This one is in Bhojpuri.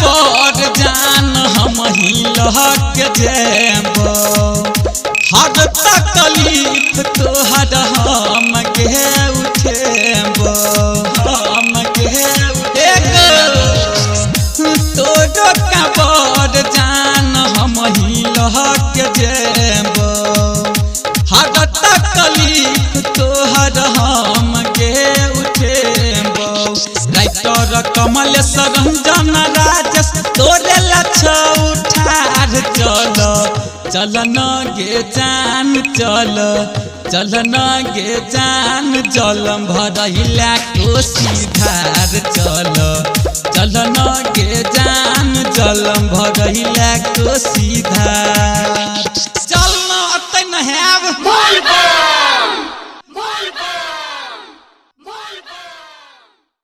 बर जान हम ही लहक जेबो हर तकलीफ तोहर हम के उठेबो हम के तोरो का बर जान हम ही लहक जेबो हर तकलीफ तोहर हम के उठेबो राइटर कमल सरंजन राजेश तोरे लछ उठार चल न गे जान चल न गे जान जलम भरैला कोसी धार चल न गे जान जलम भरैला कोसी धार।